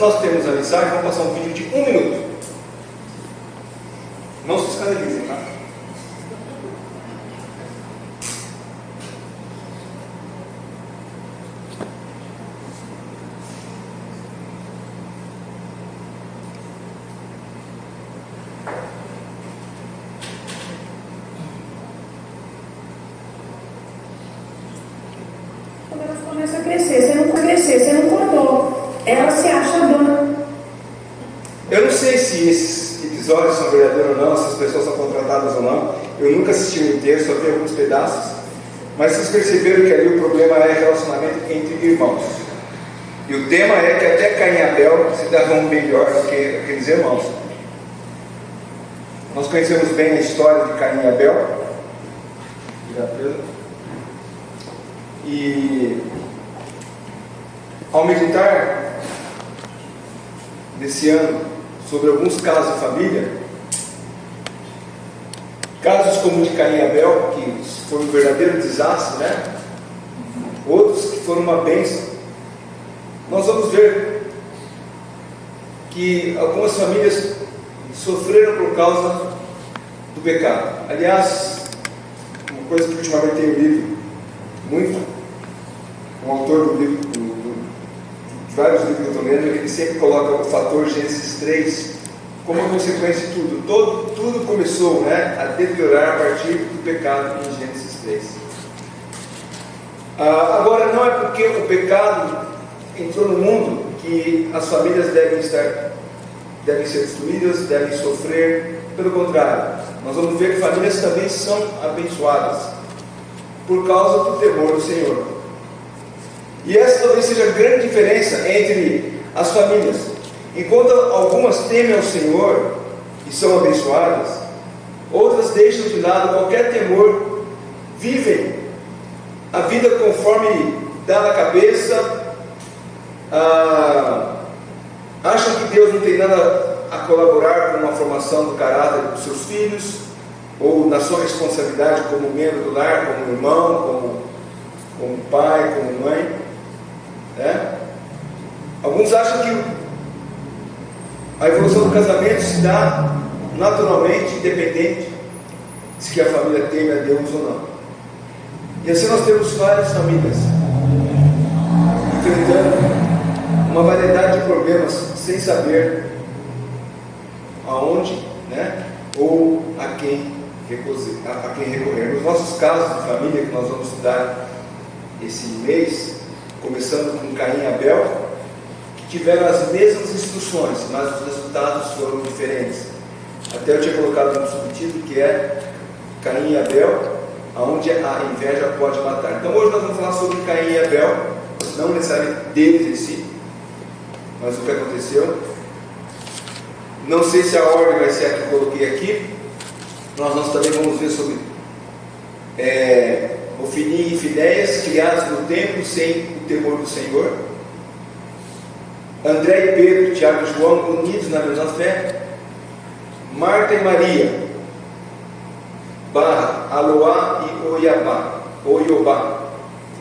nós temos a mensagem, vamos passar um vídeo de 1 minuto. Não se escandalizem, tá? Quando elas começam a crescer, você não contou. Ela se acha dona. Eu não sei se esses episódios são verdadeiros ou não, se as pessoas são contratadas ou não. Eu nunca assisti o inteiro, só vi alguns pedaços. Mas vocês perceberam que ali o problema é relacionamento entre irmãos. E o tema é que até Caim e Abel se davam melhor do que aqueles irmãos. Nós conhecemos bem a história de Caim e Abel. E ao meditar nesse ano sobre alguns casos de família, casos como o de Caim e Abel, que foram um verdadeiro desastre, né? Outros que foram uma bênção, nós vamos ver que algumas famílias sofreram por causa do pecado. Aliás, uma coisa que ultimamente tenho lido muito, o autor do livro, de vários livros que eu estou lendo, ele sempre coloca o fator Gênesis 3 como uma consequência de tudo. Tudo começou, né, a deteriorar a partir do pecado em Gênesis 3. Agora, não é porque o pecado entrou no mundo que as famílias devem ser destruídas, devem sofrer. Pelo contrário, nós vamos ver que famílias também são abençoadas por causa do temor do Senhor. E essa talvez seja a grande diferença entre as famílias. Enquanto algumas temem ao Senhor e são abençoadas, outras deixam de lado qualquer temor, vivem a vida conforme dá na cabeça, acham que Deus não tem nada a colaborar com a formação do caráter dos seus filhos, ou na sua responsabilidade como membro do lar, como irmão, como pai, como mãe, né? Alguns acham que a evolução do casamento se dá naturalmente, independente se que a família teme a Deus ou não. E assim nós temos várias famílias enfrentando uma variedade de problemas sem saber aonde, né, ou a quem recorrer. Nos nossos casos de família que nós vamos estudar esse mês, começando com Caim e Abel, que tiveram as mesmas instruções, mas os resultados foram diferentes. Até eu tinha colocado no subtítulo que é Caim e Abel, aonde a inveja pode matar. Então hoje nós vamos falar sobre Caim e Abel, não necessariamente deles em si, mas o que aconteceu. Não sei se a ordem vai ser a que eu coloquei aqui. Nós também vamos ver sobre Ofni e Finéias, criados no templo sem o temor do Senhor. André e Pedro, Tiago e João, unidos na mesma fé. Marta e Maria, Aloá e Oiobá,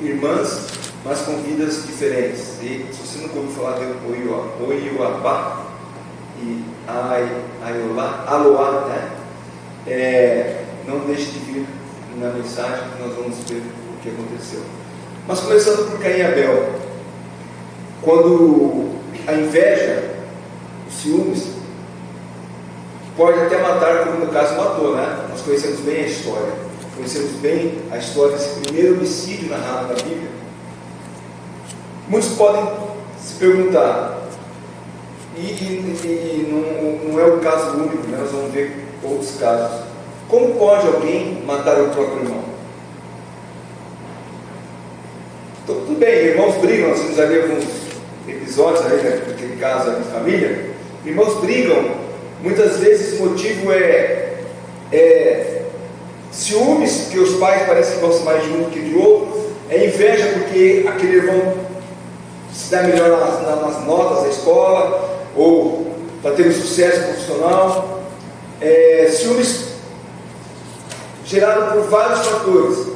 irmãs, mas com vidas diferentes. E se você nunca ouviu falar de Oiobá e Aloá, né? Não deixe de vir na mensagem que nós vamos ver o que aconteceu. Mas começando por Caim e Abel, quando a inveja, os ciúmes, pode até matar, como no caso matou, né? Nós conhecemos bem a história, desse primeiro homicídio narrado na Bíblia. Muitos podem se perguntar, e não é o caso único, né? Nós vamos ver outros casos. Como pode alguém matar o próprio irmão? Então, tudo bem, irmãos brigam, nós temos ali alguns episódios aí, né, naquele caso ali de família. Irmãos brigam, muitas vezes o motivo é ciúmes, porque os pais parecem que gostam mais de um que de outro, é inveja porque aquele irmão se dá melhor nas notas da escola, ou está tendo sucesso profissional, ciúmes gerado por vários fatores,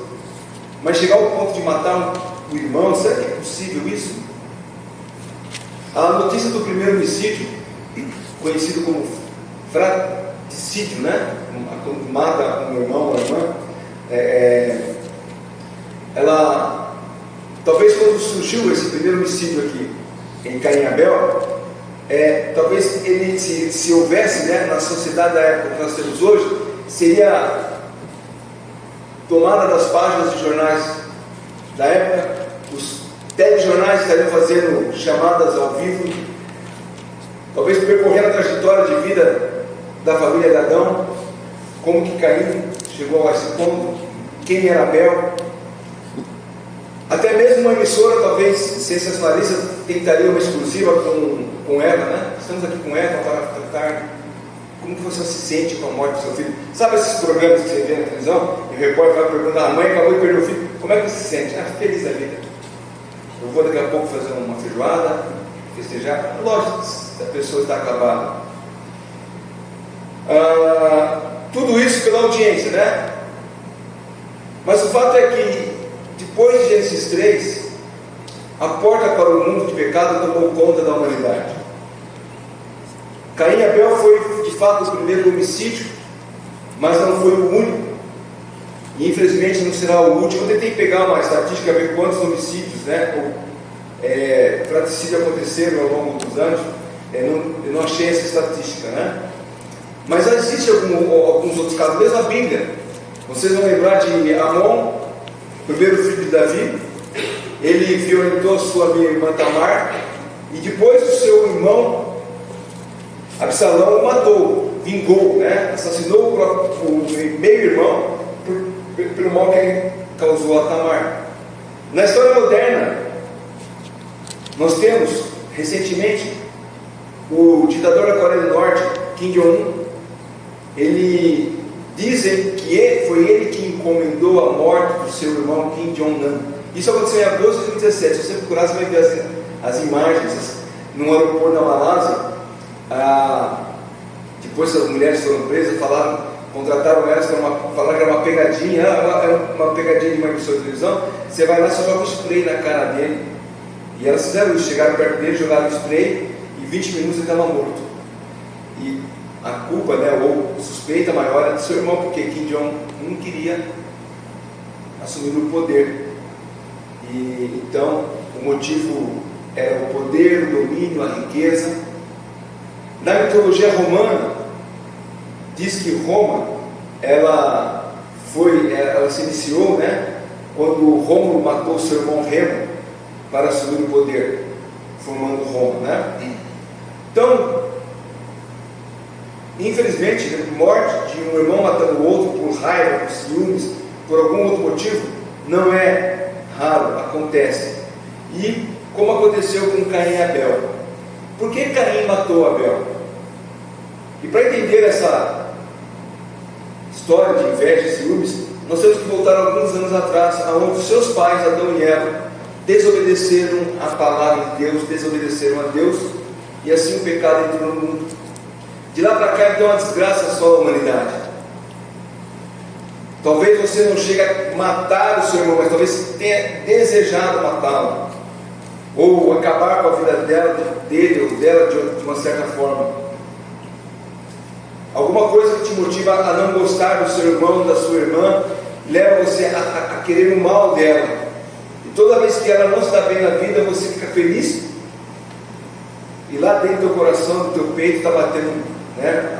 mas chegar ao ponto de matar o irmão, será que é possível isso? A notícia do primeiro homicídio, conhecido como fratricídio, né? Quando mata um irmão ou uma irmã, ela, talvez quando surgiu esse primeiro homicídio aqui em Caim e Abel, talvez ele, se houvesse, né, na sociedade da época que nós temos hoje, seria tomada das páginas de jornais da época. Os telejornais estariam fazendo chamadas ao vivo, talvez percorrendo a trajetória de vida da família de Adão, como que Caim chegou a esse ponto, quem era Abel. Até mesmo uma emissora, talvez sensacionalista, tentaria uma exclusiva com Eva, né? Estamos aqui com Eva para tratar como que você se sente com a morte do seu filho. Sabe esses programas que você vê na televisão? E o repórter vai perguntar: a mãe acabou de perder o filho, como é que você se sente? Feliz da vida. Eu vou daqui a pouco fazer uma feijoada, festejar. Lógico, a pessoa está acabada. Tudo isso pela audiência, né? Mas o fato é que, depois de Gênesis 3, a porta para o mundo de pecado tomou conta da humanidade. Caim e Abel foi de fato o primeiro homicídio, mas não foi o único, e infelizmente não será o último. Eu tentei pegar uma estatística, ver quantos homicídios, né, fratricídio aconteceram ao longo dos anos. Eu não achei essa estatística, né? Mas existe alguns outros casos, mesmo a Bíblia. Vocês vão lembrar de Amon, primeiro filho de Davi. Ele violentou sua irmã Tamar, e depois o seu irmão Absalão o matou, vingou, né? Assassinou o meio-irmão pelo mal que ele causou a Tamar. Na história moderna, nós temos recentemente o ditador da Coreia do Norte, Kim Jong-un. Ele dizem que foi ele que encomendou a morte do seu irmão Kim Jong-un. Isso aconteceu em agosto de 2017. Se você procurar, você vai ver as imagens no aeroporto da Malásia. Depois que as mulheres foram presas, contrataram elas para falar que era uma pegadinha. É uma pegadinha de uma emissora de televisão. Você vai lá e só joga um spray na cara dele. E elas fizeram isso, chegaram perto dele, jogaram o spray, e 20 minutos ele estava morto. E a culpa, né, ou suspeita maior era do seu irmão, porque Kim Jong-un queria assumir o poder. E então o motivo era o poder, o domínio, a riqueza. Na mitologia romana, diz que Roma, ela se iniciou, né, quando Rômulo matou seu irmão Remo para assumir o poder, formando Roma, né? Então, infelizmente, a morte de um irmão matando o outro por raiva, por ciúmes, por algum outro motivo, não é raro, acontece. E como aconteceu com Caim e Abel. Por que Caim matou Abel? E para entender essa história de inveja e ciúmes, nós temos que voltar alguns anos atrás, aonde os seus pais, Adão e Eva, desobedeceram a palavra de Deus, desobedeceram a Deus, e assim o pecado entrou no mundo. De lá para cá, então, a desgraça só a humanidade. Talvez você não chegue a matar o seu irmão, mas talvez tenha desejado matá-lo, ou acabar com a vida dele ou dela de uma certa forma. Alguma coisa que te motiva a não gostar do seu irmão, da sua irmã, leva você a querer o mal dela. E toda vez que ela não está bem na vida, você fica feliz, e lá dentro do teu coração, do teu peito, está batendo, né?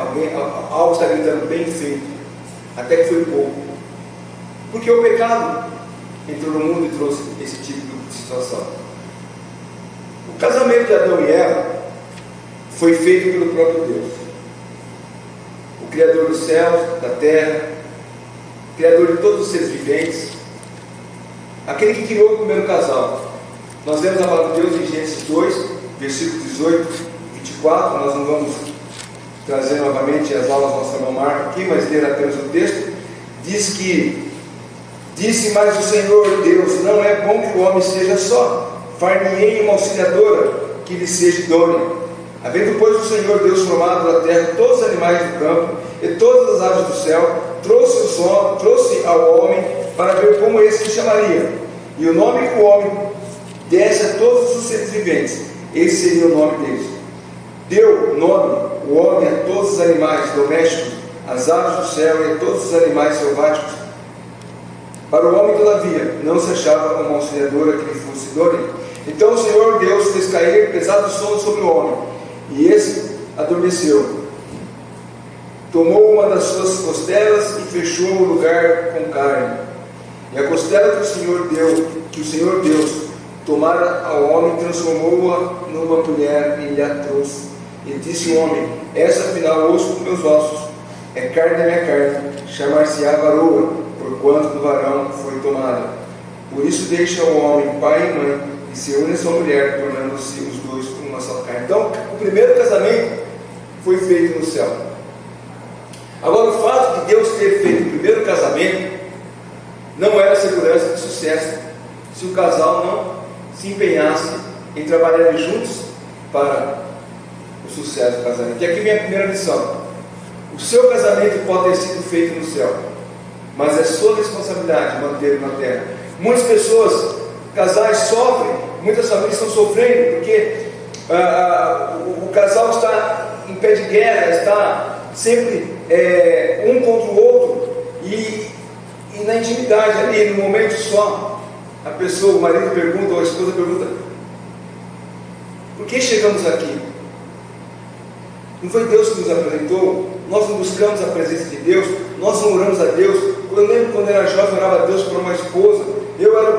Algo está gritando bem feito, até que foi pouco, porque o pecado entrou no mundo e trouxe esse tipo de situação. O casamento de Adão e Eva foi feito pelo próprio Deus, o Criador dos céus, da terra, Criador de todos os seres viventes, aquele que criou o primeiro casal. Nós vemos a palavra de Deus em Gênesis 2, versículos 18 e 24. Nós não vamos trazer novamente as aulas do nosso irmão Marco aqui, mas ler apenas o texto. Diz que: disse mais o Senhor Deus: não é bom que o homem esteja só, far-lhe-ei uma auxiliadora que lhe seja idônea. Havendo, pois, o Senhor Deus formado da terra todos os animais do campo e todas as aves do céu, trouxe ao homem para ver como esse se chamaria. E o nome que o homem desse a todos os seres viventes, esse seria o nome deles. Deu nome o homem a todos os animais domésticos, às aves do céu e a todos os animais selváticos. Para o homem, todavia, não se achava uma auxiliadora que lhe fosse idônea. Então o Senhor Deus fez cair pesado sono sobre o homem, e esse adormeceu. Tomou uma das suas costelas e fechou o lugar com carne. E a costela que o Senhor Deus tomara ao homem, transformou-a numa mulher e lhe a trouxe. E disse o homem: essa afinal osso dos meus ossos, é carne da minha carne, chamar-se-á varoa, porquanto do varão foi tomada. Por isso deixa o homem pai e mãe, e se une a sua mulher, tornando-se os dois uma só carne. Então, o primeiro casamento foi feito no céu. Agora, o fato de Deus ter feito o primeiro casamento não era segurança de sucesso se o casal não se empenhasse em trabalhar juntos para o sucesso do casamento. E aqui vem a primeira lição: o seu casamento pode ter sido feito no céu, mas é sua responsabilidade mantê-lo na terra. Muitas pessoas, casais sofrem, muitas famílias estão sofrendo porque o casal está em pé de guerra, está sempre um contra o outro, e na intimidade ali, no momento só, a pessoa, o marido pergunta, ou a esposa pergunta: por que chegamos aqui? Não foi Deus que nos apresentou? Nós não buscamos a presença de Deus? Nós não oramos a Deus? Eu lembro quando era jovem, orava a Deus por uma esposa.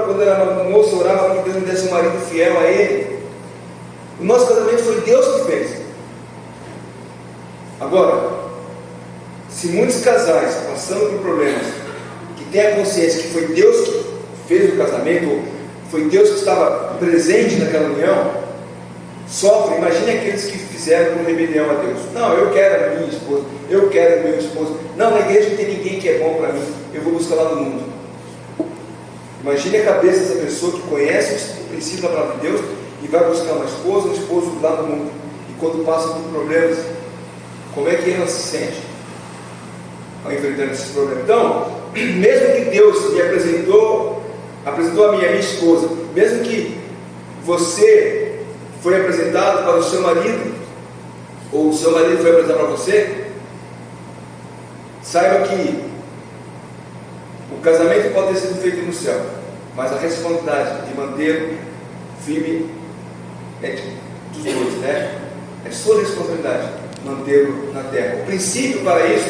Quando era moço, orava para que Deus me desse um marido fiel a Ele. O nosso casamento foi Deus que fez. Agora, se muitos casais passando por problemas, que têm a consciência que foi Deus que fez o casamento, ou foi Deus que estava presente naquela união, sofrem. Imagine aqueles que fizeram com rebelião a Deus. Não, eu quero a minha esposa, eu quero o meu esposo. Não, na igreja não tem ninguém que é bom para mim, eu vou buscar lá no mundo. Imagine a cabeça dessa pessoa que conhece o princípio da palavra de Deus e vai buscar uma esposa, um esposo lá no mundo. E quando passa por problemas, como é que ela se sente ao enfrentar esses problemas? Então, mesmo que Deus me apresentou a minha esposa, mesmo que você foi apresentado para o seu marido, ou o seu marido foi apresentado para você, saiba que o casamento pode ter sido feito no céu, mas a responsabilidade de mantê-lo firme é dos dois, né? É sua responsabilidade mantê-lo na terra. O princípio para isso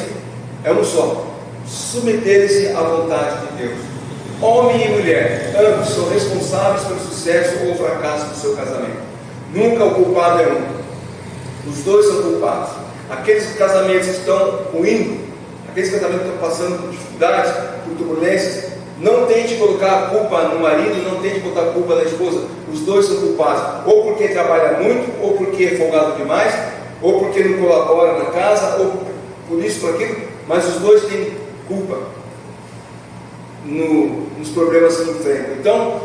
é um só: submeter-se à vontade de Deus. Homem e mulher, ambos são responsáveis pelo sucesso ou fracasso do seu casamento. Nunca o culpado é um. Os dois são culpados. Aqueles casamentos que estão ruindo, aqueles casamentos que estão passando por dificuldades, por turbulências, não tente colocar a culpa no marido, não tente botar a culpa na esposa. Os dois são culpados, ou porque trabalha muito, ou porque é folgado demais, ou porque não colabora na casa, ou por isso, por aquilo, mas os dois têm culpa nos problemas que enfrentam. Então,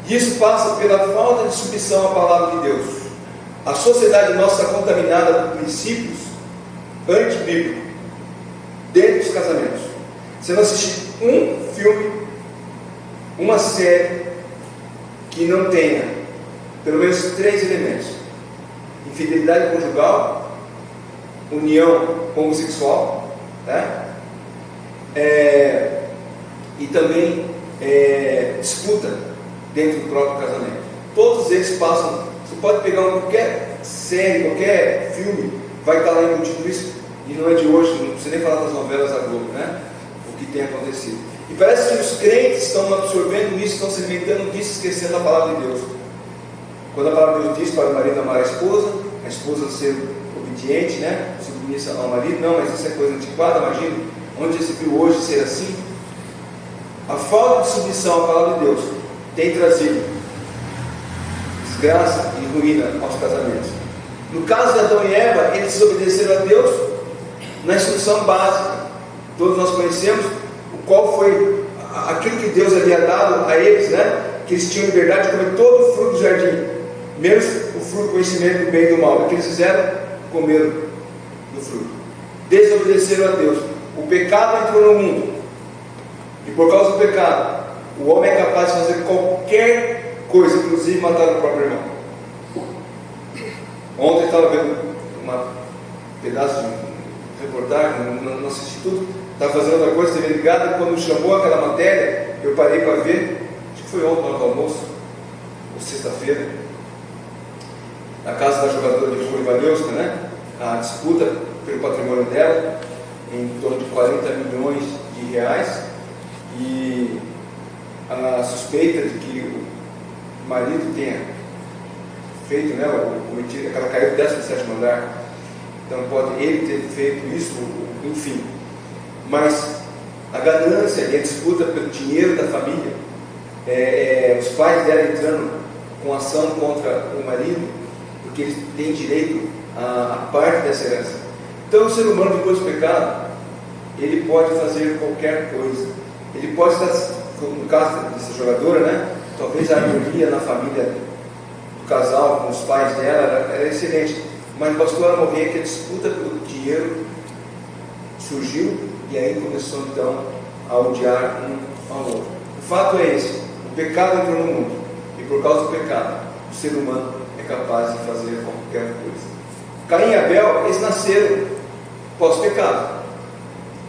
isso passa pela falta de submissão à palavra de Deus. A sociedade nossa está contaminada por princípios antibíblicos dentro dos casamentos. Você não assiste um filme, uma série que não tenha pelo menos 3 elementos: infidelidade conjugal, união homossexual, né? E também disputa dentro do próprio casamento. Todos eles passam. Você pode pegar qualquer série, qualquer filme, vai estar lá embutido isso. E não é de hoje, não precisa nem falar das novelas da Globo, né? O que tem acontecido. E parece que os crentes estão absorvendo isso, estão se alimentando disso, esquecendo a palavra de Deus. Quando a palavra de Deus diz para o marido amar a esposa ser obediente, né? Submissa ao marido, não, mas isso é coisa antiquada, imagina. Onde já se viu hoje ser assim? A falta de submissão à palavra de Deus tem trazido desgraça e ruína aos casamentos. No caso de Adão e Eva, eles desobedeceram a Deus na instrução básica. Todos nós conhecemos qual foi aquilo que Deus havia dado a eles, né? Que eles tinham liberdade de comer todo o fruto do jardim, menos o fruto do conhecimento do bem e do mal. O que eles fizeram? Comeram do fruto. Desobedeceram a Deus. O pecado entrou no mundo, e por causa do pecado, o homem é capaz de fazer qualquer coisa, inclusive matar o próprio irmão. Ontem eu estava vendo um pedaço de reportagem, não assisti tudo, estava fazendo outra coisa, TV ligada, quando chamou aquela matéria, eu parei para ver, acho que foi ontem, no almoço, ou sexta-feira, na casa da jogadora de vôlei Valeuska, né? A disputa pelo patrimônio dela, em torno de 40 milhões de reais, e a suspeita de que o marido tenha feito, né, cometido, ela caiu do 17º andar, então pode ele ter feito isso, enfim. Mas a ganância e a disputa pelo dinheiro da família, os pais dela entrando com ação contra o marido, porque eles têm direito a parte dessa herança. Então o ser humano, depois do pecado, ele pode fazer qualquer coisa. Ele pode estar, no caso dessa jogadora, né, talvez a harmonia na família do casal, com os pais dela, era excelente. Mas bastou ela morrer que a disputa pelo dinheiro surgiu, e aí começou então a odiar um ao outro. O fato é esse: o pecado entrou no mundo, e por causa do pecado, o ser humano é capaz de fazer qualquer coisa. Caim e Abel, eles nasceram pós-pecado.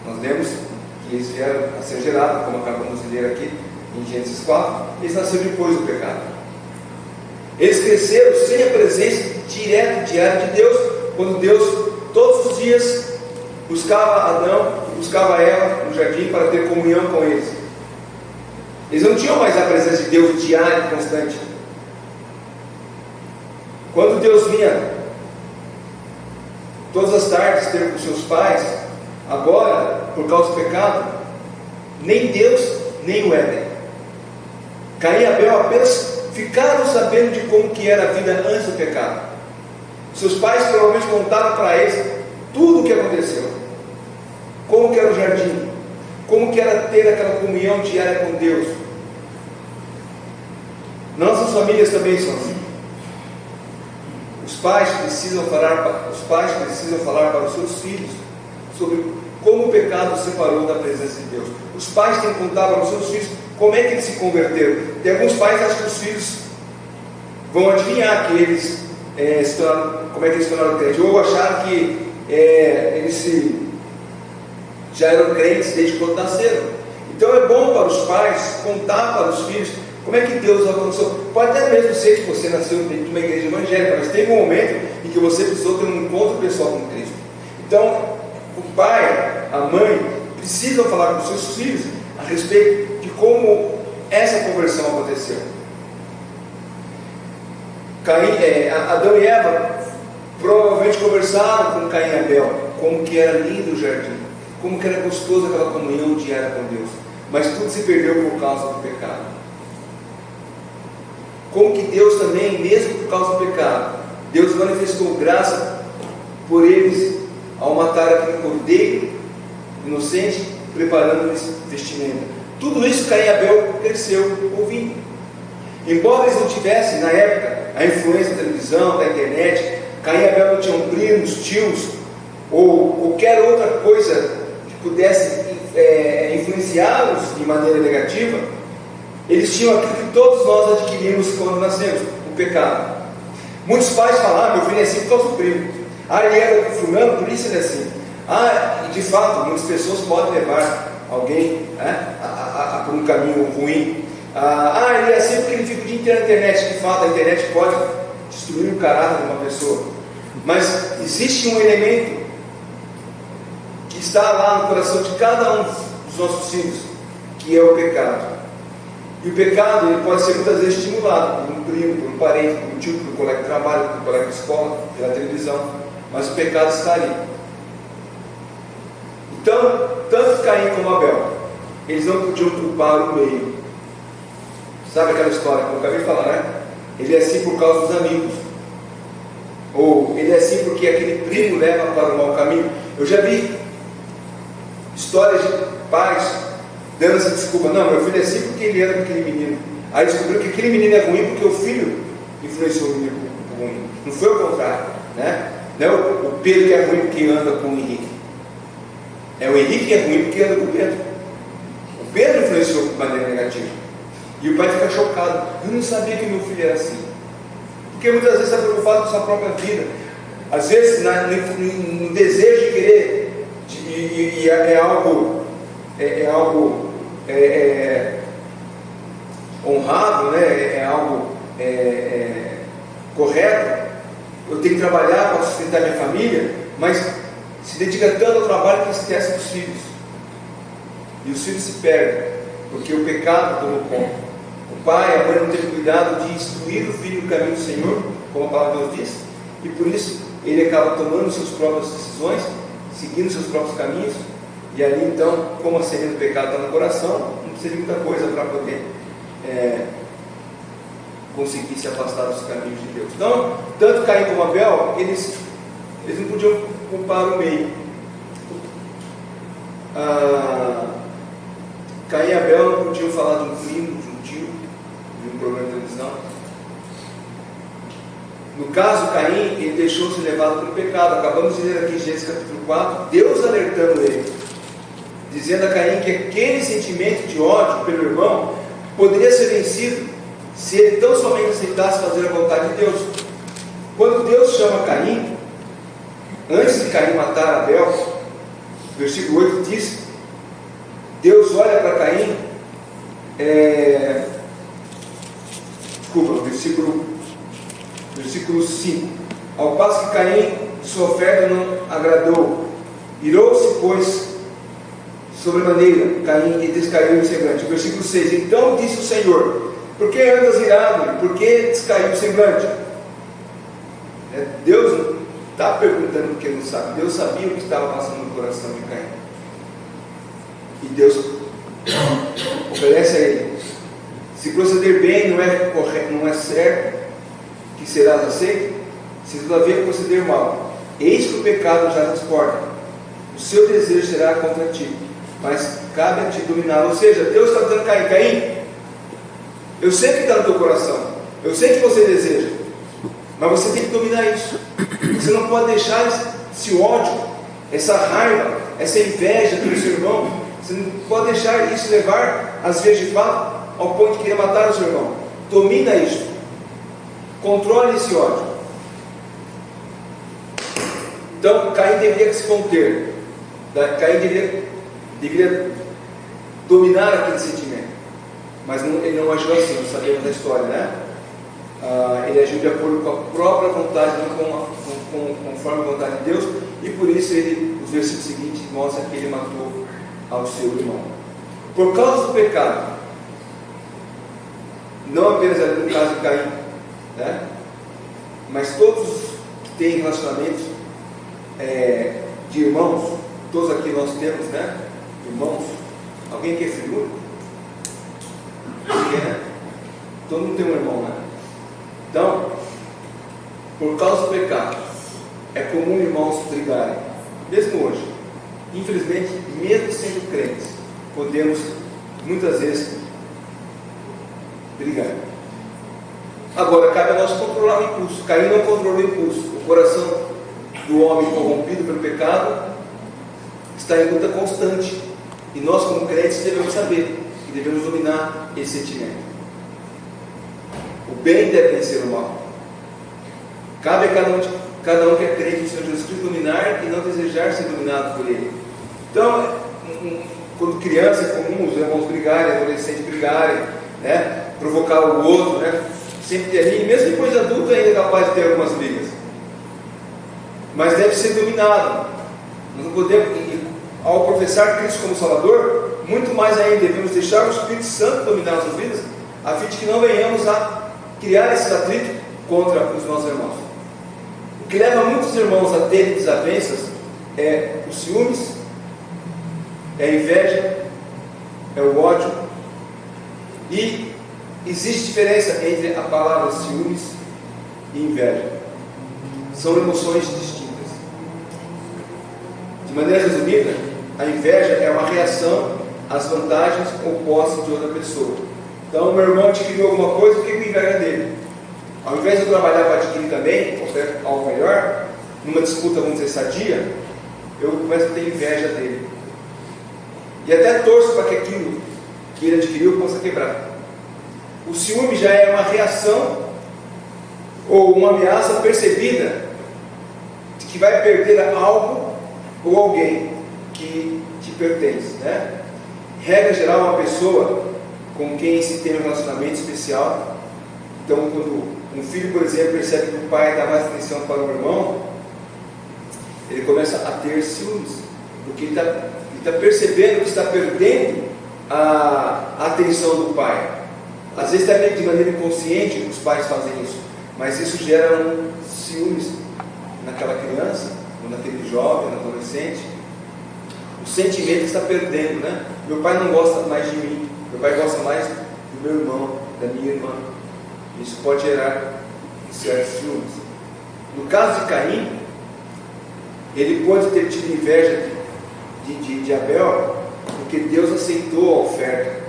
Nós lemos que eles vieram a ser gerados, como acabamos de ler aqui em Gênesis 4, eles nasceram depois do pecado. Eles cresceram sem a presença direta e diária de Deus, quando Deus todos os dias buscava Adão e buscava Eva no jardim para ter comunhão com eles. Eles não tinham mais a presença de Deus diária e constante. Quando Deus vinha todas as tardes ter com seus pais, agora, por causa do pecado, nem Deus, nem o Éden. Caim e Abel apenas ficaram sabendo de como que era a vida antes do pecado. Seus pais provavelmente contaram para eles tudo o que aconteceu, como que era o jardim, como que era ter aquela comunhão diária com Deus. Nossas famílias também são assim. Os pais precisam falar para os seus filhos sobre como o pecado os separou da presença de Deus. Os pais têm que contar para os seus filhos como é que eles se converteram. Tem alguns pais que acham que os filhos vão adivinhar que eles como é que eles se tornaram crentes, ou acharam que eles já eram crentes desde quando nasceram. Então é bom para os pais contar para os filhos como é que Deus alcançou. Pode até mesmo ser que você nasceu dentro de uma igreja evangélica, mas teve um momento em que você precisou ter um encontro pessoal com Cristo. Então o pai, a mãe precisam falar com os seus filhos a respeito de como essa conversão aconteceu. Adão e Eva provavelmente conversaram com Caim e Abel, como que era lindo o jardim, como que era gostoso aquela comunhão diária com Deus, mas tudo se perdeu por causa do pecado. Como que Deus também, mesmo por causa do pecado, Deus manifestou graça por eles ao matar aquele cordeiro inocente, preparando-lhes vestimenta. Tudo isso Caim e Abel cresceu ouvindo. Embora eles não tivessem na época a influência da televisão, da internet, Caim e Abel não tinham primos, tios ou qualquer outra coisa que pudesse influenciá-los de maneira negativa. Eles tinham aquilo que todos nós adquirimos quando nascemos: o pecado. Muitos pais falam: meu filho é assim por causa do primo. Ele era fulano, por isso ele é assim. E de fato, muitas pessoas podem levar alguém por um caminho ruim. Ele é assim porque ele fica o dia inteiro na internet. De fato, a internet pode destruir o caráter de uma pessoa. Mas existe um elemento que está lá no coração de cada um dos nossos filhos, que é o pecado. E o pecado ele pode ser muitas vezes estimulado por um primo, por um parente, por um tio, por um colega de trabalho, por um colega de escola, pela televisão. Mas o pecado está ali. Então, tanto Caim como Abel, eles não podiam culpar o meio. Sabe aquela história que eu acabei de falar, né? Ele é assim por causa dos amigos. Ou ele é assim porque aquele primo leva para o mau caminho. Eu já vi histórias de pais dando essa desculpa: não, meu filho é assim porque ele era aquele menino. Aí descobriu que aquele menino é ruim porque o filho influenciou o menino ruim. Não foi o contrário, né? Não é o Pedro que é ruim porque anda com o Henrique. É o Henrique que é ruim porque anda com o Pedro. O Pedro influenciou de maneira negativa. E o pai fica chocado: eu não sabia que meu filho era assim. Por Porque muitas vezes está preocupado com a sua própria vida. Às vezes no desejo de querer, e é algo honrado, né? É algo correto. Eu tenho que trabalhar para sustentar minha família, mas se dedica tanto ao trabalho que esquece dos filhos. E os filhos se perdem, porque o pecado tomou conta. O pai, a mãe não teve cuidado de instruir o filho no caminho do Senhor, como a palavra de Deus diz, e por isso ele acaba tomando suas próprias decisões, seguindo seus próprios caminhos, e ali então, como a semente do pecado está no coração, não precisa de muita coisa para poder conseguir se afastar dos caminhos de Deus. Então, tanto Caim como Abel, eles não podiam culpar o meio. Caim e Abel não podiam falar de um primo, de um tio, de um programa de televisão. No caso, Caim, ele deixou-se levado pelo pecado. Acabamos de ler aqui em Gênesis capítulo 4, Deus alertando ele, dizendo a Caim que aquele sentimento de ódio pelo irmão poderia ser vencido se ele tão somente aceitasse fazer a vontade de Deus. Quando Deus chama Caim, antes de Caim matar Abel, versículo 8 diz, Deus olha para Caim, versículo 5, ao passo que Caim de sua oferta não agradou, irou-se, pois, sobremaneira, Caim, e descaiu o semblante. Versículo 6, então disse o Senhor, por que andas irado? Por que descaiu o semblante? Deus não está perguntando porque não sabe. Deus sabia o que estava passando no coração de Caim. E Deus oferece a ele: se proceder bem, não é correto, não é certo que serás aceito. Se todavia proceder mal, eis que o pecado já transporta. O seu desejo será contra ti, mas cabe a ti dominá-lo. Ou seja, Deus está dizendo a Caim, eu sei que está no teu coração, eu sei que você deseja, mas você tem que dominar isso. Você não pode deixar esse ódio, essa raiva, essa inveja pelo seu irmão. Você não pode deixar isso levar, às vezes de fato, ao ponto de querer matar o seu irmão. Domina isso, controle esse ódio. Então Caim deveria se conter, Caim deveria dominar aquele sentimento, mas ele não agiu assim. Nós sabemos da história, né? Ele agiu de acordo com a própria vontade, não conforme a vontade de Deus, e por isso os versículos seguintes mostram que ele matou ao seu irmão. Por causa do pecado, não apenas no caso de Caim, né? Mas todos que têm relacionamentos de irmãos, todos aqui nós temos, né? Irmãos. Alguém que é filho? Ninguém, né? Todo mundo tem um irmão, né? Então, por causa do pecado, é comum irmãos brigarem, mesmo hoje. Infelizmente, mesmo sendo crentes, podemos muitas vezes brigar. Agora, cabe a nós controlar o impulso. Caim não controlou o impulso. O coração do homem corrompido pelo pecado está em luta constante, e nós, como crentes, devemos saber que devemos dominar esse sentimento. O bem deve vencer o mal. Cabe a cada um que é crente no Senhor Jesus Cristo dominar e não desejar ser dominado por Ele. Então, quando criança é comum os irmãos brigarem, adolescentes brigarem, né? Provocar o outro, né? Sempre ter ali, mesmo depois de adulto ainda é capaz de ter algumas brigas, mas deve ser dominado. Nós não podemos, ao professar Cristo como Salvador, muito mais ainda devemos deixar o Espírito Santo dominar nossas vidas, a fim de que não venhamos a criar esse atrito contra os nossos irmãos. O que leva muitos irmãos a terem desavenças é os ciúmes, é a inveja, é o ódio. E existe diferença entre a palavra ciúmes e inveja. São emoções distintas. De maneira resumida, a inveja é uma reação às vantagens ou posse de outra pessoa. Então, meu irmão adquiriu alguma coisa, eu fiquei com inveja dele. Ao invés de eu trabalhar para adquirir também, oferecer algo melhor, numa disputa, vamos dizer, sadia, eu começo a ter inveja dele. E até torço para que aquilo que ele adquiriu possa quebrar. O ciúme já é uma reação ou uma ameaça percebida de que vai perder algo ou alguém que te pertence, né? Regra geral, uma pessoa com quem se tem um relacionamento especial. Então, quando um filho, por exemplo, percebe que o pai dá mais atenção para o irmão, ele começa a ter ciúmes, porque ele está percebendo que está perdendo a atenção do pai. Às vezes também de maneira inconsciente os pais fazem isso, mas isso gera ciúmes naquela criança, ou naquele jovem, no adolescente. O sentimento está perdendo, né? Meu pai não gosta mais de mim, meu pai gosta mais do meu irmão, da minha irmã. Isso pode gerar certos ciúmes. No caso de Caim, ele pode ter tido inveja de Abel, porque Deus aceitou a oferta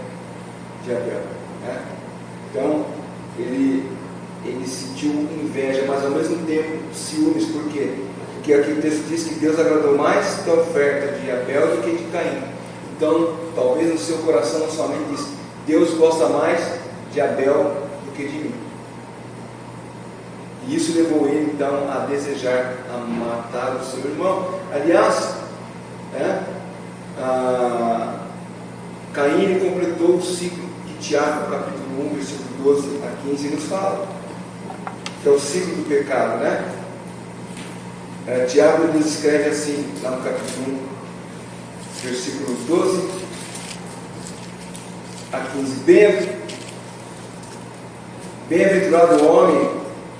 de Abel, né? Então ele sentiu inveja, mas ao mesmo tempo ciúmes. Por quê? Porque aqui o texto diz que Deus agradou mais da oferta de Abel do que de Caim. Então, talvez no seu coração, na sua mente, diz: Deus gosta mais de Abel do que de mim. E isso levou ele então a desejar a matar o seu irmão. Aliás, Caim ele completou o ciclo que Tiago, capítulo 1, versículo 12 a 15 nos fala, que é o ciclo do pecado, né? Tiago nos escreve assim, lá no capítulo 1, versículo 12 a 15: Bem-aventurado o homem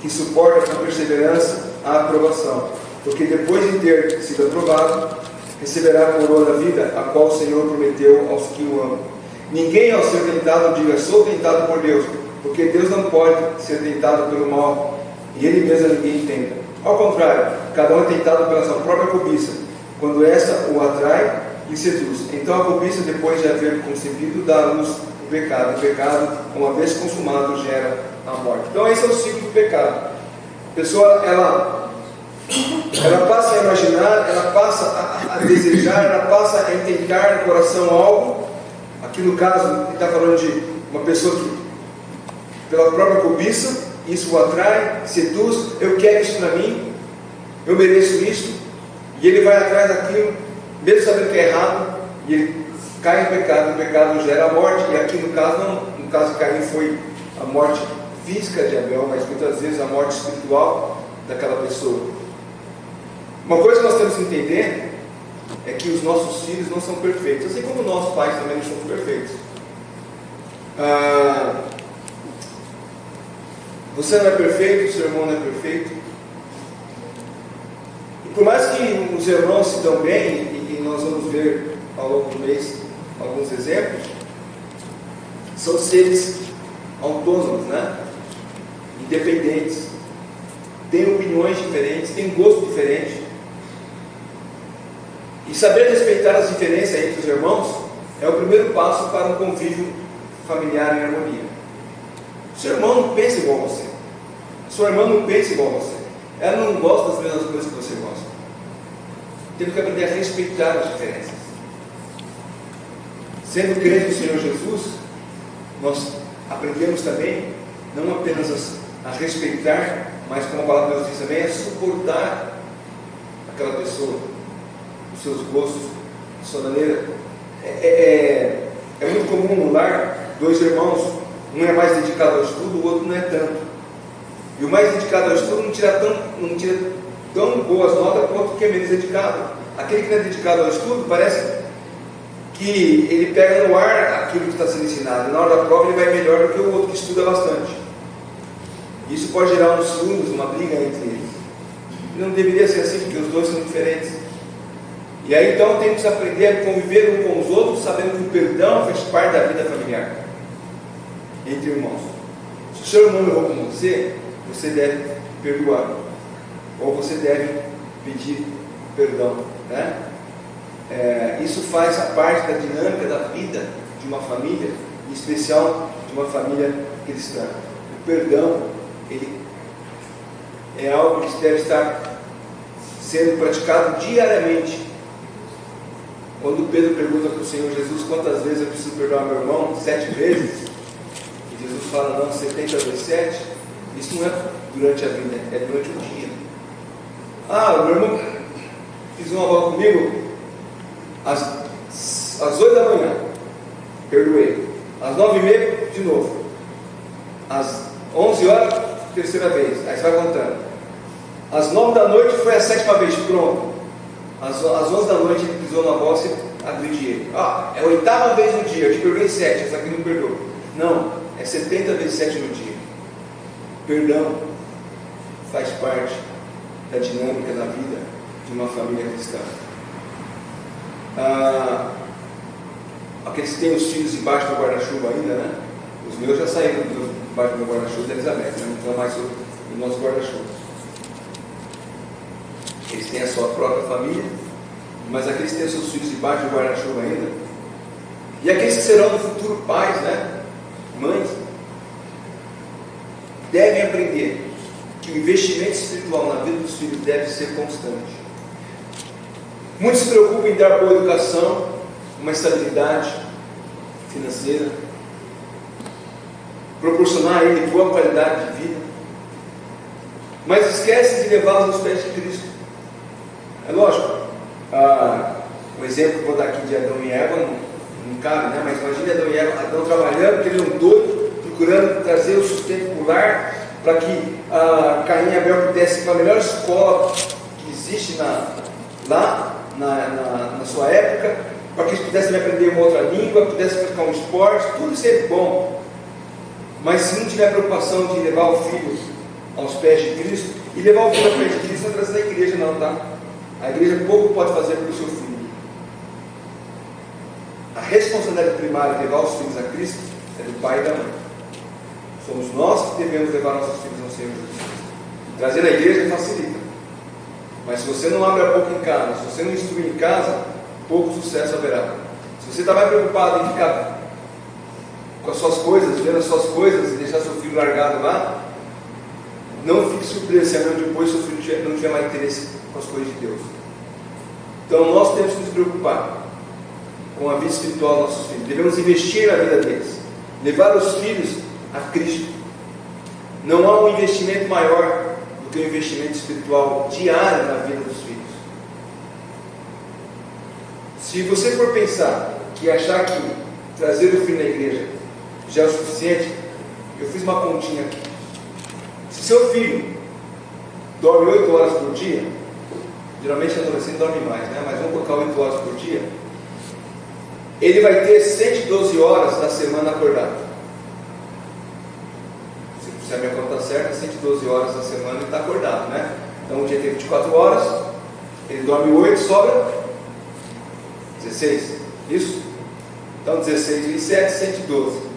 que suporta com perseverança a aprovação, porque depois de ter sido aprovado, receberá a coroa da vida, a qual o Senhor prometeu aos que o amam. Ninguém, ao ser tentado, diga: sou tentado por Deus, porque Deus não pode ser tentado pelo mal, e Ele mesmo ninguém tenta. Ao contrário, cada um é tentado pela sua própria cobiça, quando essa o atrai e seduz. Então a cobiça, depois de haver concebido, dá à luz o pecado. O pecado, uma vez consumado, gera a morte. Então esse é o ciclo do pecado. A pessoa, ela passa a imaginar, ela passa a desejar, ela passa a intentar no coração algo. Aqui no caso, ele está falando de uma pessoa que, pela própria cobiça, isso o atrai, seduz: eu quero isso para mim, eu mereço isso, e ele vai atrás daquilo, mesmo sabendo que é errado, e ele cai em pecado. O pecado gera a morte. E aqui no caso, no caso de Caim, foi a morte física de Abel, mas muitas vezes a morte espiritual daquela pessoa. Uma coisa que nós temos que entender é que os nossos filhos não são perfeitos, assim como nossos pais também não são perfeitos. Você não é perfeito, o seu irmão não é perfeito. E por mais que os irmãos se dão bem, e nós vamos ver ao longo do mês alguns exemplos, são seres autônomos, né? Independentes, têm opiniões diferentes, têm gosto diferente. E saber respeitar as diferenças entre os irmãos é o primeiro passo para um convívio familiar em harmonia. Seu irmão não pensa igual a você, sua irmã não pensa igual a você, ela não gosta das mesmas coisas que você gosta. Temos que aprender a respeitar as diferenças. Sendo crentes no Senhor Jesus, nós aprendemos também não apenas a respeitar, mas, como a palavra de Deus diz também, a suportar aquela pessoa, os seus gostos, a sua maneira. É muito comum no lar, dois irmãos, um é mais dedicado ao estudo, o outro não é tanto. E o mais dedicado ao estudo não tira tão boas notas quanto o que é menos dedicado. Aquele que não é dedicado ao estudo, parece que ele pega no ar aquilo que está sendo ensinado, e na hora da prova ele vai melhor do que o outro que estuda bastante. Isso pode gerar uns ciúmes, uma briga entre eles. E não deveria ser assim, porque os dois são diferentes. E aí então temos que aprender a conviver um com os outros, sabendo que o perdão faz parte da vida familiar entre irmãos. Se o seu irmão errou com você, você deve perdoar, ou você deve pedir perdão, né? Isso faz parte da dinâmica da vida de uma família, em especial de uma família cristã. O perdão, ele é algo que deve estar sendo praticado diariamente. Quando Pedro pergunta para o Senhor Jesus: quantas vezes eu preciso perdoar meu irmão? 7 vezes. E Jesus fala: não, 70 vezes 7. Isso não é durante a vida, é durante o dia. Ah, o meu irmão pisou uma bola comigo às 8 da manhã, perdoei. Às 9h30, de novo. Às 11 horas, terceira vez. Aí você vai contando. Às 9 da noite foi a 7ª vez, pronto. Às 11 da noite ele pisou na bola e agredi ele. Ah, é a 8ª vez no dia, eu te perdoei 7, essa aqui não perdoou. Não, é 70 vezes 7 no dia. Perdão faz parte da dinâmica da vida de uma família cristã. Aqueles que têm os filhos embaixo do guarda-chuva ainda, né? Os meus já saíram embaixo do guarda-chuva da Elizabeth, né? Não estão mais sobre o nosso guarda-chuva. Eles têm a sua própria família, mas aqueles que têm seus filhos debaixo do guarda-chuva ainda, e aqueles que serão no futuro pais, né? Mães, devem aprender que o investimento espiritual na vida dos filhos deve ser constante. Muitos se preocupam em dar boa educação, uma estabilidade financeira, proporcionar a ele boa qualidade de vida, mas esquecem de levá-los aos pés de Cristo. É lógico, o exemplo que vou dar aqui de Adão e Eva não cabe, né? Mas imagine Adão e Eva, Adão trabalhando, que ele é um doido, procurando trazer o sustento para o lar, para que Caim e Abel pudessem ir para a melhor escola que existe lá na sua época, para que eles pudessem aprender uma outra língua, pudessem praticar um esporte, tudo isso é bom. Mas se não tiver preocupação de levar o filho aos pés de Cristo, e levar o filho aos pés de Cristo não é trazer da igreja não, tá? A igreja pouco pode fazer pelo seu filho. A responsabilidade primária de levar os filhos a Cristo é do pai e da mãe. Somos nós que devemos levar nossos filhos ao Senhor Jesus Cristo. Trazer na igreja facilita. Mas se você não abre a boca em casa, se você não instrui em casa, pouco sucesso haverá. Se você está mais preocupado em ficar com as suas coisas, vendo as suas coisas e deixar seu filho largado lá, não fique surpreso se amanhã depois seu filho não tiver mais interesse com as coisas de Deus. Então nós temos que nos preocupar com a vida espiritual dos nossos filhos. Devemos investir na vida deles, levar os filhos a Cristo. Não há um investimento maior do que um investimento espiritual diário na vida dos filhos. Se você for pensar que achar que trazer o filho na igreja já é o suficiente, eu fiz uma continha aqui. Se seu filho dorme 8 horas por dia, geralmente adolescente dorme mais, né? Mas vamos colocar 8 horas por dia, ele vai ter 112 horas da semana acordado. Se a minha conta está certa, 112 horas da semana ele está acordado, né? Então o dia tem 24 horas, ele dorme 8, sobra 16, isso? Então 16 vezes 7, 112.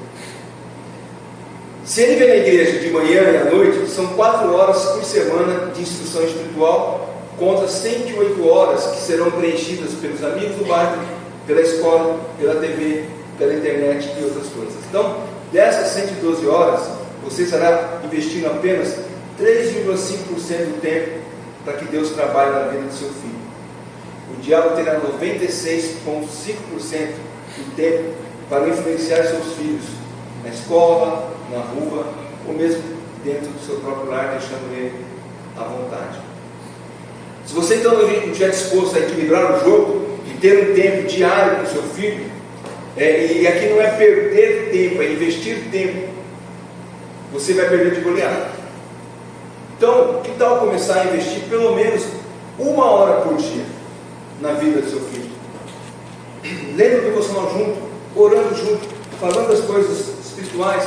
Se ele vem na igreja de manhã e à noite, são 4 horas por semana de instrução espiritual, contra 108 horas que serão preenchidas pelos amigos do bairro, pela escola, pela TV, pela internet e outras coisas. Então, dessas 112 horas, você estará investindo apenas 3,5% do tempo para que Deus trabalhe na vida do seu filho. O diabo terá 96,5% do tempo para influenciar seus filhos na escola, na rua, ou mesmo dentro do seu próprio lar, deixando ele à vontade. Se você então não estiver disposto a equilibrar o jogo e ter um tempo diário com o seu filho, e aqui não é perder tempo, é investir tempo, você vai perder de goleada. Então, que tal começar a investir pelo menos 1 hora por dia na vida do seu filho? Lendo o devocional junto, orando junto, falando das coisas espirituais,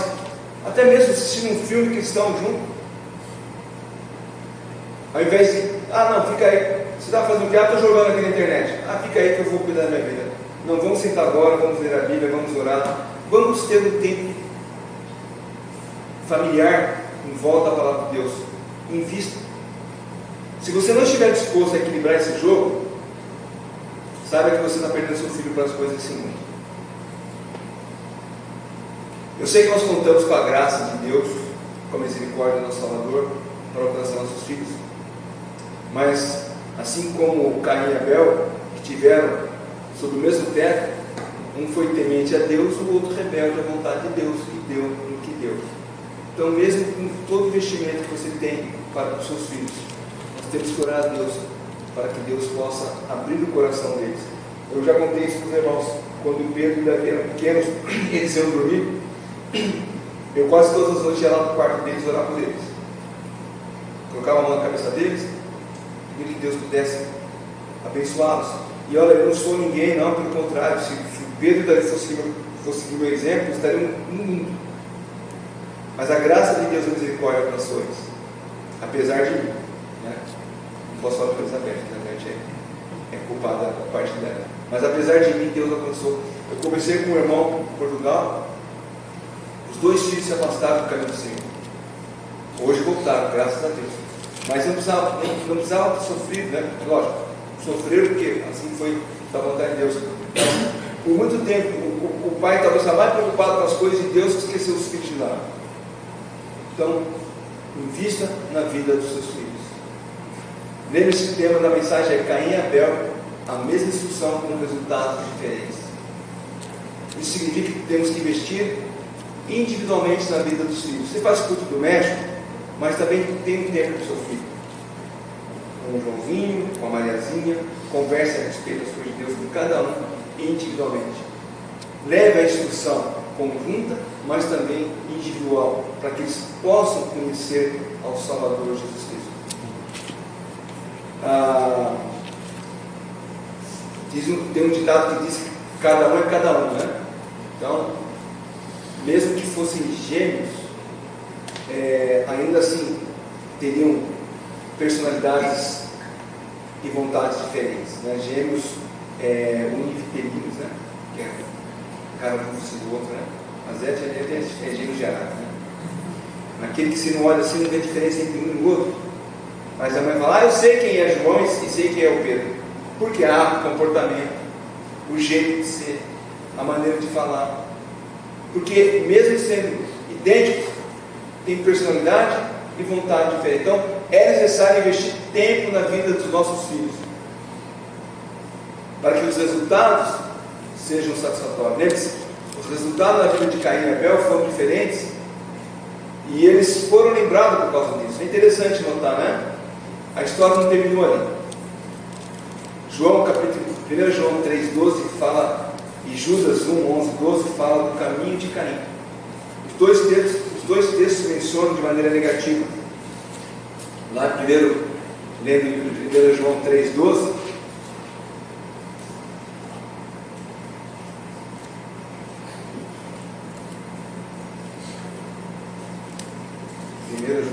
até mesmo assistindo um filme cristão junto. Ao invés de, não, fica aí, você está fazendo o que? Estou jogando aqui na internet. Fica aí que eu vou cuidar da minha vida. Não, vamos sentar agora, vamos ler a Bíblia, vamos orar, vamos ter um tempo familiar em volta à palavra de Deus. Invista. Se você não estiver disposto a equilibrar esse jogo, saiba que você está perdendo seu filho para as coisas desse mundo. Eu sei que nós contamos com a graça de Deus, com a misericórdia do nosso Salvador, para alcançar nossos filhos. Mas, assim como Caim e Abel, que tiveram sob o mesmo teto, um foi temente a Deus, o outro rebelde à vontade de Deus, e deu no que deu. Então, mesmo com todo o investimento que você tem para os seus filhos, nós temos que orar a Deus para que Deus possa abrir o coração deles. Eu já contei isso para os irmãos. Quando o Pedro e o Davi eram pequenos, eles iam dormir. Eu quase todas as noites ia lá para o quarto deles orar por eles. Colocava a mão na cabeça deles, pedia que Deus pudesse abençoá-los. E olha, eu não sou ninguém, não, pelo contrário. Se o Pedro e o Davi fosse seguir o meu exemplo, eles estariam no mundo. Mas a graça de Deus e a misericórdia alcançou eles, apesar de mim. Né? Não posso falar para Elizabeth, Elizabeth é culpada da parte dela. Mas apesar de mim, Deus alcançou. Eu conversei com um irmão em Portugal, os 2 filhos se afastaram do caminho do Senhor. Hoje voltaram, graças a Deus. Mas não precisava ter sofrido, né? Lógico, sofreram porque assim foi da vontade de Deus. Por muito tempo, o pai talvez estava mais preocupado com as coisas de Deus que esqueceu os filhos de lado. Então, invista na vida dos seus filhos. Lembre-se que o tema da mensagem é Caim e Abel, a mesma instrução com resultados diferentes. Isso significa que temos que investir individualmente na vida dos filhos. Você faz culto doméstico, mas também tem um tempo com o seu filho. Com o Joãozinho, com a Mariazinha, converse a respeito das coisas de Deus com cada um individualmente. Leve a instrução conjunta, mas também individual, para que eles possam conhecer ao Salvador Jesus Cristo. Tem um ditado que diz que cada um é cada um, né? Então, mesmo que fossem gêmeos, ainda assim teriam personalidades e vontades diferentes, né? Gêmeos univitelinos, né? Que é cara um fosse do outro, né? Mas é gêmeo gerado, né? Aquele que se não olha assim não vê diferença entre um e o outro. Mas a mãe fala, eu sei quem é João e sei quem é o Pedro. Porque o comportamento, o jeito de ser, a maneira de falar. Porque mesmo sendo idênticos, tem personalidade e vontade diferente. Então, é necessário investir tempo na vida dos nossos filhos, para que os resultados sejam satisfatórios. Lembre-se, os resultados da vida de Caim e Abel foram diferentes, e eles foram lembrados por causa disso. É interessante notar, né? A história não terminou ali. 1 João 3,12 fala, e Judas 1:11-12 fala do caminho de Caim. Os dois textos mencionam de maneira negativa. Lá primeiro, lendo 1 João 3,12,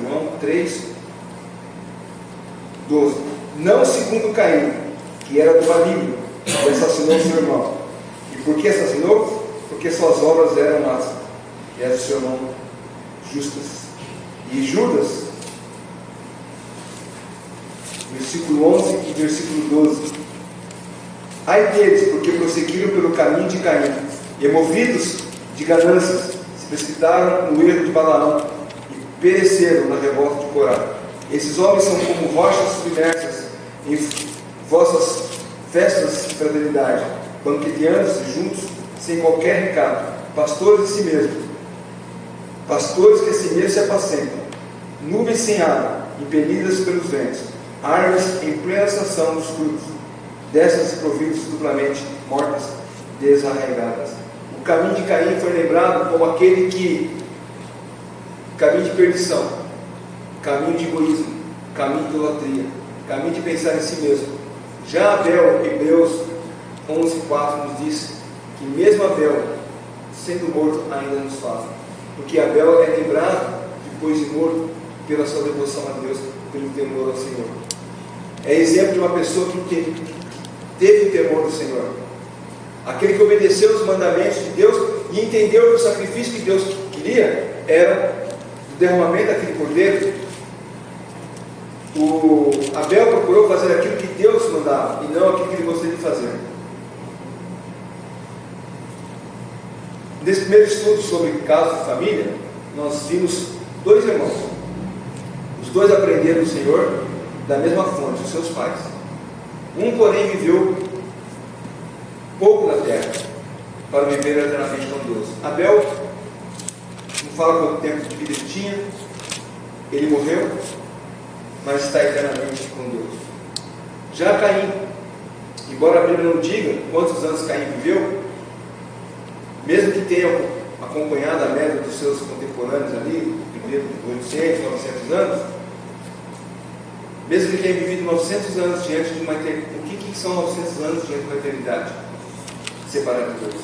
João 3:12. Não segundo Caim, que era do maligno, e assassinou seu irmão. E por que assassinou? Porque suas obras eram más, e as do seu irmão justas. E Judas, versículo 11 e versículo 12. Ai deles, porque prosseguiram pelo caminho de Caim, e movidos de ganâncias, se precipitaram no erro de Balaão, e pereceram na revolta de Corá. Esses homens são como rochas submersas em vossas festas de fraternidade, banqueteando-se juntos, sem qualquer recado, pastores de si mesmos, pastores que a si mesmos se apacentam, nuvens sem água, impelidas pelos ventos, árvores em plena estação dos frutos, dessas desprovidas duplamente, mortas, desarraigadas. O caminho de Caim foi lembrado como aquele que, caminho de perdição, caminho de egoísmo, caminho de idolatria, caminho de pensar em si mesmo. Já Abel, Hebreus 11:4 nos diz que mesmo Abel, sendo morto, ainda nos fala, porque Abel é lembrado, depois de morto, pela sua devoção a Deus, pelo temor ao Senhor. É exemplo de uma pessoa que teve o temor do Senhor, aquele que obedeceu os mandamentos de Deus e entendeu que o sacrifício que Deus queria era o derramamento daquele cordeiro. O Abel procurou fazer aquilo que Deus mandava e não aquilo que ele gostaria de fazer. Nesse primeiro estudo sobre casos de família, nós vimos dois irmãos. Os dois aprenderam do Senhor da mesma fonte, os seus pais. Um, porém, viveu pouco na terra para viver eternamente com Deus. Abel não fala quanto tempo de vida ele tinha, ele morreu, mas está eternamente com Deus. Já Caim, embora a Bíblia não diga quantos anos Caim viveu, mesmo que tenha acompanhado a média dos seus contemporâneos ali, primeiro 800, 900 anos, mesmo que tenha vivido 900 anos diante de uma eternidade, o que são 900 anos diante de uma eternidade? Separado de Deus.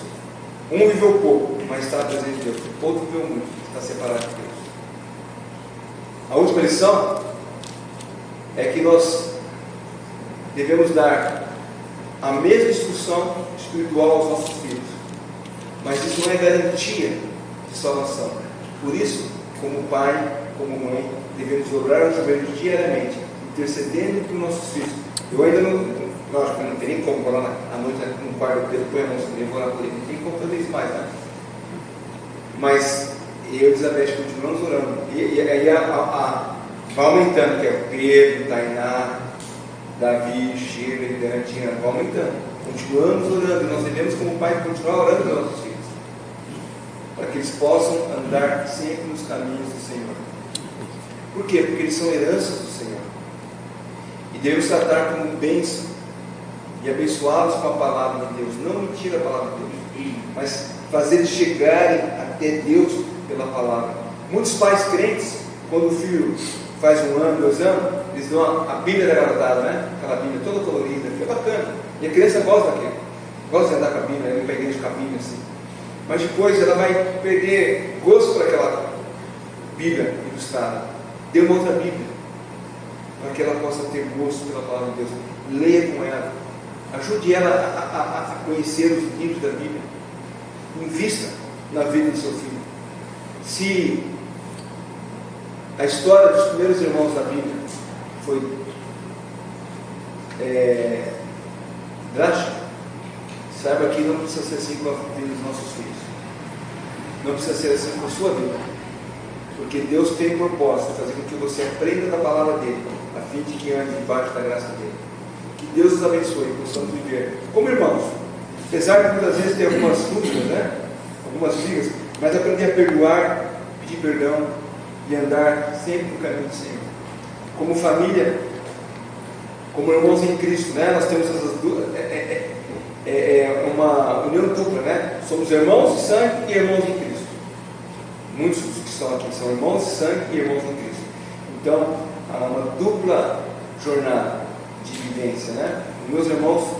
Um viveu pouco, mas está presente de Deus. O outro viveu muito, está separado de Deus. A última lição é que nós devemos dar a mesma instrução espiritual aos nossos filhos, mas isso não é garantia de salvação. Por isso, como pai, como mãe, devemos dobrar os joelhos diariamente, intercedendo por nossos filhos. Eu ainda lógico, não tem nem como falar à noite no quarto dele, põe a mão sobre ele, vou lá por ele, não tem como fazer isso mais, né? Mas eu e Elizabeth continuamos orando, e aí vai aumentando, que é Pedro, Tainá, Davi, Shirley, Dantina, vai aumentando. Continuamos orando, e nós devemos, como pai, continuar orando pelos nossos filhos, para que eles possam andar sempre nos caminhos do Senhor. Por quê? Porque eles são heranças do Senhor, e devemos tratar como bênção e abençoá-los com a palavra de Deus, não mentir a palavra de Deus, mas fazer eles chegarem até Deus pela palavra. Muitos pais crentes, quando o filho faz 1 ano, 2 anos, eles dão a Bíblia da garotada, né? Aquela Bíblia toda colorida, que é bacana, e a criança gosta daquilo, gosta de andar com a Bíblia, ir para a igreja com a Bíblia assim. Mas depois ela vai perder gosto por aquela Bíblia ilustrada. Dê uma outra Bíblia, para que ela possa ter gosto pela palavra de Deus. Leia com ela, ajude ela a conhecer os livros da Bíblia, invista na vida do seu filho. Se a história dos primeiros irmãos da Bíblia foi drástica, saiba que não precisa ser assim com a vida dos nossos filhos, não precisa ser assim com a sua vida, porque Deus tem propósito de fazer com que você aprenda da palavra dele, a fim de que ande debaixo da graça dele. Que Deus nos abençoe e possamos viver como irmãos, apesar de muitas vezes ter algumas dúvidas, né? Algumas brigas, mas aprender a perdoar, pedir perdão e andar sempre no caminho do Senhor. Como família, como irmãos em Cristo, né? Nós temos essas duas, uma união dupla, né? Somos irmãos de sangue e irmãos em Cristo. Muitos que estão aqui são irmãos de sangue e irmãos em Cristo. Então, há uma dupla jornada de vivência, né? Meus irmãos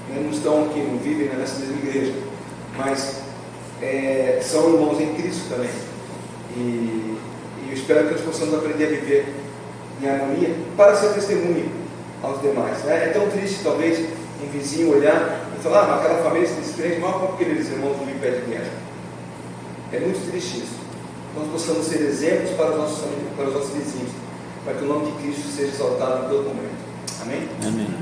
não estão aqui, não vivem nessa mesma igreja, mas são irmãos em Cristo também, e eu espero que nós possamos aprender a viver em harmonia para ser testemunho aos demais, né? É tão triste talvez um vizinho olhar e falar, mas aquela família se desprende mal porque aqueles irmãos vivem pé de guerra. É muito triste isso. Nós possamos ser exemplos para os nossos vizinhos, para que o nome de Cristo seja exaltado em todo momento. Amém? Amém.